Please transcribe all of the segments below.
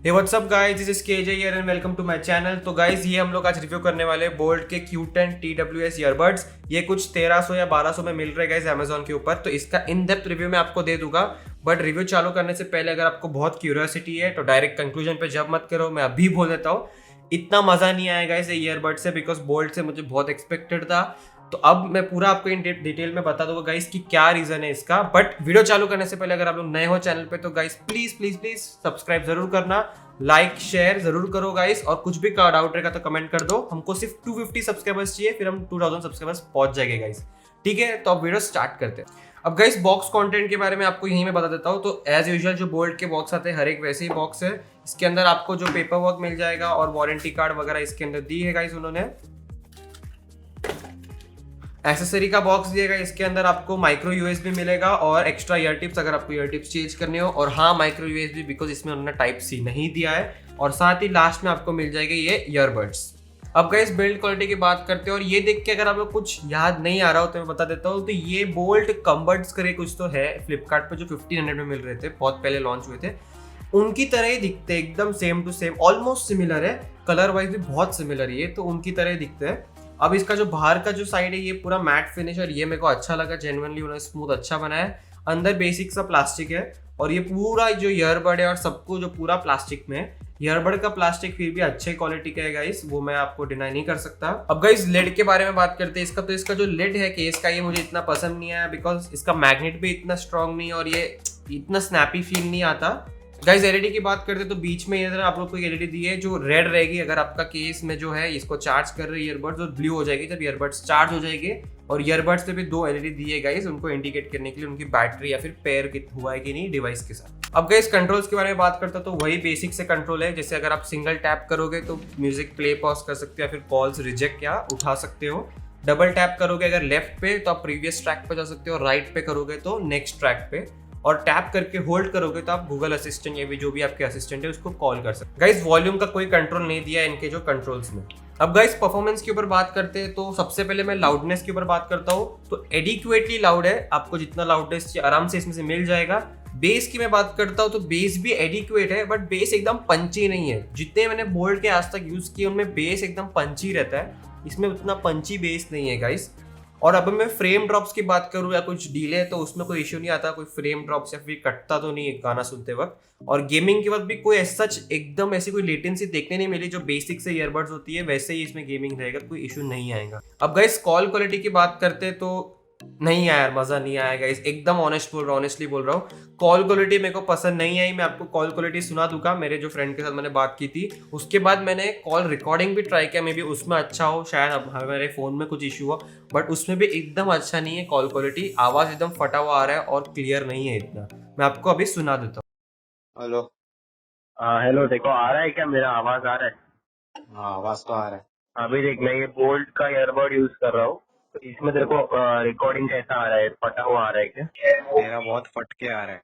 Hey what's up guys, this is KJ here and welcome to my channel. तो guys ये हम लोग आज रिव्यू करने वाले हैं बोल्ट के Q10 TWS ईयरबड्स। ये कुछ 1300 या 1200 में मिल रहे गाइस अमेजोन के ऊपर। तो इसका इन डेप्थ रिव्यू मैं आपको दे दूंगा, बट रिव्यू चालू करने से पहले अगर आपको बहुत क्यूरियोसिटी है तो डायरेक्ट कंक्लूजन पे जब मत करो। मैं अभी बोल देता हूँ, इतना मजा नहीं आएगा इस ईयरबड से, बिकॉज बोल्ट से मुझे बहुत एक्सपेक्टेड था। तो अब मैं पूरा आपको इन डिटेल में बता दूंगा गाइस कि क्या रीजन है इसका। बट वीडियो चालू करने से पहले अगर आप लोग नए हो चैनल पे तो guys please please please subscribe जरूर करना, लाइक शेयर जरूर करो गाइस, और कुछ भी डाउट रहेगा तो कमेंट कर दो। हमको सिर्फ 250 सब्सक्राइबर्स चाहिए, फिर हम 2000 सब्सक्राइबर्स पहुंच जाएंगे गाइस। ठीक है, तो अब वीडियो स्टार्ट करते हैं। अब गाइस बॉक्स कंटेंट के बारे में आपको यहीं में बता देता हूँ। तो एज यूजुअल जो बोल्ट के बॉक्स आते हैं हर एक वैसे ही बॉक्स है। इसके अंदर आपको जो पेपर वर्क मिल जाएगा और वारंटी कार्ड वगैरह इसके अंदर दी है गाइस उन्होंने। एक्सेसरी का बॉक्स दिएगा, इसके अंदर आपको माइक्रो यूएसबी मिलेगा और एक्स्ट्रा ईयर टिप्स अगर आपको ईयर टिप्स चेंज करने हो। और हाँ, माइक्रो यूएसबी बिकॉज इसमें उन्होंने टाइप सी नहीं दिया है। और साथ ही लास्ट में आपको मिल जाएगा ये ईयरबड्स। अब गाइस बिल्ड क्वालिटी की बात करते हैं, और ये देख के अगर आप लोग कुछ याद नहीं आ रहा हो तो मैं बता देता हूँ। तो ये बोल्ट कम्बर्ड्स करे कुछ तो है फ्लिपकार्ट पे, जो 1500 में मिल रहे थे, बहुत पहले लॉन्च हुए थे। उनकी तरह ही दिखते हैं, एकदम same to same, almost similar है, कलर वाइज भी बहुत सिमिलर है ये, तो उनकी तरह ही दिखते हैं। अब इसका जो बाहर का जो साइड है ये पूरा मैट फिनिश, और ये मेरे को अच्छा लगा, जेन्युइनली उन्होंने स्मूथ अच्छा बनाया है। अंदर बेसिक सा प्लास्टिक है, और ये पूरा जो ईयरबड है और सबको जो पूरा प्लास्टिक में है। ईयरबड का प्लास्टिक फिर भी अच्छे क्वालिटी का है गाइस, वो मैं आपको डिनाई नहीं कर सकता। अब गाइस लेड के बारे में बात करते हैं इसका। तो इसका जो लेड है केस का, ये मुझे इतना पसंद नहीं आया, बिकॉज इसका मैग्नेट भी इतना स्ट्रॉन्ग नहीं और ये इतना स्नैपी फील नहीं आता। गाइस एलईडी की बात करते तो बीच में इधर आप लोग को एलईडी दी है जो रेड रहेगी अगर आपका केस में जो है इसको चार्ज कर रहे ईयरबड्स, और ब्लू हो जाएगी जब ईयरबड्स चार्ज हो जाएंगे। और ईयरबड्स पे भी 2 एलईडी दी है गाइस, उनको इंडिकेट करने के लिए उनकी बैटरी या फिर पेयर हुआ है कि नहीं डिवाइस के साथ। अब गाइस कंट्रोल्स के बारे में बात करता तो वही बेसिक से कंट्रोल है। जैसे अगर आप सिंगल टैप करोगे तो म्यूजिक प्ले पॉज कर सकते हो, या फिर कॉल्स रिजेक्ट या उठा सकते हो। डबल टैप करोगे अगर लेफ्ट पे तो आप प्रीवियस ट्रैक पे जा सकते हो, राइट पे करोगे तो नेक्स्ट ट्रैक पे, और टैप करके होल्ड करोगे तो आप गूगल असिस्टेंट या भी जो भी आपके असिस्टेंट है उसको कॉल कर सकते हैं। गाइस वॉल्यूम का कोई कंट्रोल नहीं दिया है इनके जो कंट्रोल्स में। अब गाइस परफॉर्मेंस के ऊपर बात करते हैं तो सबसे पहले मैं लाउडनेस के ऊपर बात करता हूँ। तो एडिक्वेटली लाउड है, आपको जितना लाउडनेस चाहिए आराम से इसमें से मिल जाएगा। बेस की मैं बात करता हूँ तो बेस भी एडिक्वेट है, बट बेस एकदम पंची नहीं है। जितने मैंने बोल्ट के आज तक यूज किए उनमें बेस एकदम पंची रहता है, इसमें उतना पंची बेस नहीं है गाइस। और अब मैं फ्रेम ड्रॉप्स की बात करूँ या कुछ डीले, तो उसमें कोई इश्यू नहीं आता, कोई फ्रेम ड्रॉप्स या फिर कटता तो नहीं है गाना सुनते वक्त। और गेमिंग के वक्त भी कोई सच एकदम ऐसी कोई लेटेंसी देखने नहीं मिली, जो बेसिक से ईयरबड्स होती है वैसे ही इसमें गेमिंग रहेगा, कोई इशू नहीं आएगा। अब गाइस कॉल क्वालिटी की बात करते हैं तो नहीं आया यार, मजा नहीं आया गाइस, एकदम ऑनेस्टली बोल रहा हूँ। कॉल क्वालिटी मेरे को पसंद नहीं आई। मैं आपको कॉल क्वालिटी सुना दूंगा, मेरे जो फ्रेंड के साथ मैंने बात की थी उसके बाद मैंने कॉल रिकॉर्डिंग भी ट्राई किया, मे बी उसमें अच्छा हो, शायद अब मेरे फोन में कुछ इशू हो, बट उसमें भी एकदम अच्छा नहीं है कॉल क्वालिटी। आवाज एकदम फटा हुआ आ रहा है और क्लियर नहीं है इतना। मैं आपको अभी सुना देता हूँ। हेलो। हेलो, देखो आ रहा है क्या? मेरा आवाज आ रहा है? हाँ, आवाज तो आ रहा है। अभी देख, मैं ये बोल्ट का ईयरबड यूज कर रहा हूँ, तो इसमें तेरे को रिकॉर्डिंग कैसा आ रहा है? फटा हुआ आ रहा है क्या? तेरा बहुत फट के आ रहा है।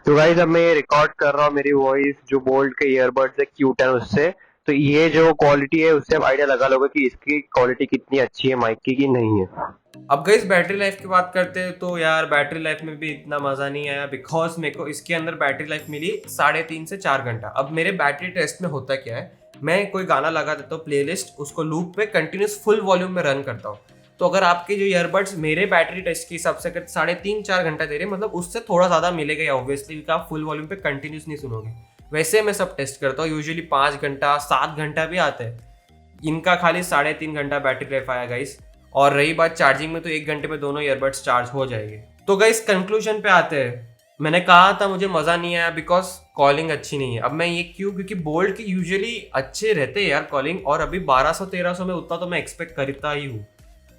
तो गाइस अब मैं ये रिकॉर्ड कर रहा हूँ मेरी वॉइस जो बोल्ट के ईयरबड्स है Q10 उससे। तो ये जो क्वालिटी है उससे आप आइडिया लगा लोगे कि इसकी क्वालिटी कितनी अच्छी है माइक की नहीं है। अब गाइस बैटरी लाइफ की बात करते हैं तो यार बैटरी लाइफ में भी इतना मजा नहीं आया, बिकॉज मेरे को इसके अंदर बैटरी लाइफ मिली 3.5 से 4 घंटा। अब मेरे बैटरी टेस्ट में होता क्या है, मैं कोई गाना लगा देता हूँ प्लेलिस्ट, उसको लूप पे कंटिन्यूस फुल वॉल्यूम में रन करता हूँ। तो अगर आपके जो ईयरबड्स मेरे बैटरी टेस्ट के हिसाब से अगर 3.5-4 घंटा दे रहे, मतलब उससे थोड़ा ज्यादा मिलेगा ऑब्वियसली, क्योंकि आप फुल वॉल्यूम पे कंटिन्यूस नहीं सुनोगे। वैसे मैं सब टेस्ट करता हूँ, यूजुअली 5 घंटा 7 घंटा भी आते हैं। इनका खाली 3.5 घंटा बैटरी लाइफ आया गाइस। और रही बात चार्जिंग में, तो 1 घंटे में दोनों ईयरबड्स चार्ज हो जाएंगे। तो गाइस कंक्लूजन पे आते हैं। मैंने कहा था मुझे मजा नहीं आया बिकॉज कॉलिंग अच्छी नहीं है। अब मैं ये क्यों, क्योंकि बोल्ट की यूजुअली अच्छे रहते हैं यार कॉलिंग, और अभी 1200-1300 में उतना तो मैं एक्सपेक्ट करता ही हूँ।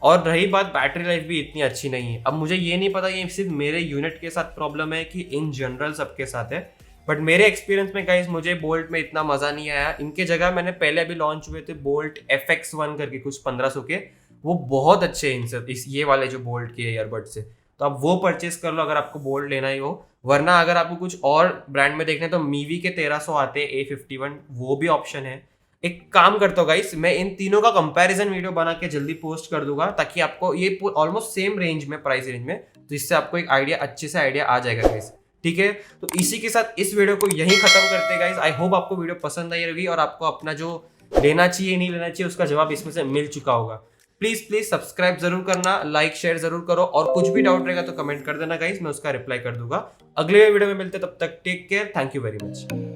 और रही बात बैटरी लाइफ भी इतनी अच्छी नहीं है। अब मुझे ये नहीं पता ये सिर्फ मेरे यूनिट के साथ प्रॉब्लम है कि इन जनरल सबके साथ है, बट मेरे एक्सपीरियंस में गाइस मुझे बोल्ट में इतना मजा नहीं आया। इनके जगह मैंने पहले अभी लॉन्च हुए थे बोल्ट FX1 करके कुछ 1500 के, वो बहुत अच्छे हैं इस ये वाले जो बोल्ट के ईयरबड से। तो आप वो परचेस कर लो अगर आपको बोल्ट लेना ही हो, वरना अगर आपको कुछ और ब्रांड में देखना है तो मीवी के 1300 आते हैं A51, वो भी ऑप्शन है। एक काम करता हूँ गाइस, मैं इन तीनों का कंपैरिजन वीडियो बना के जल्दी पोस्ट कर दूंगा, ताकि आपको ये ऑलमोस्ट सेम रेंज में, प्राइस रेंज में, तो इससे आपको एक आइडिया अच्छे से आइडिया आ जाएगा गाइस। ठीक है, तो इसी के साथ इस वीडियो को यहीं खत्म करते गाइस। आई होप आपको वीडियो पसंद आई होगी और आपको अपना जो लेना चाहिए नहीं लेना चाहिए उसका जवाब इसमें से मिल चुका होगा। प्लीज सब्सक्राइब जरूर करना, लाइक शेयर जरूर करो, और कुछ भी डाउट रहेगा तो कमेंट कर देना गाइस, मैं उसका रिप्लाई कर दूंगा। अगले वीडियो में मिलते, तब तक take care, thank you very much.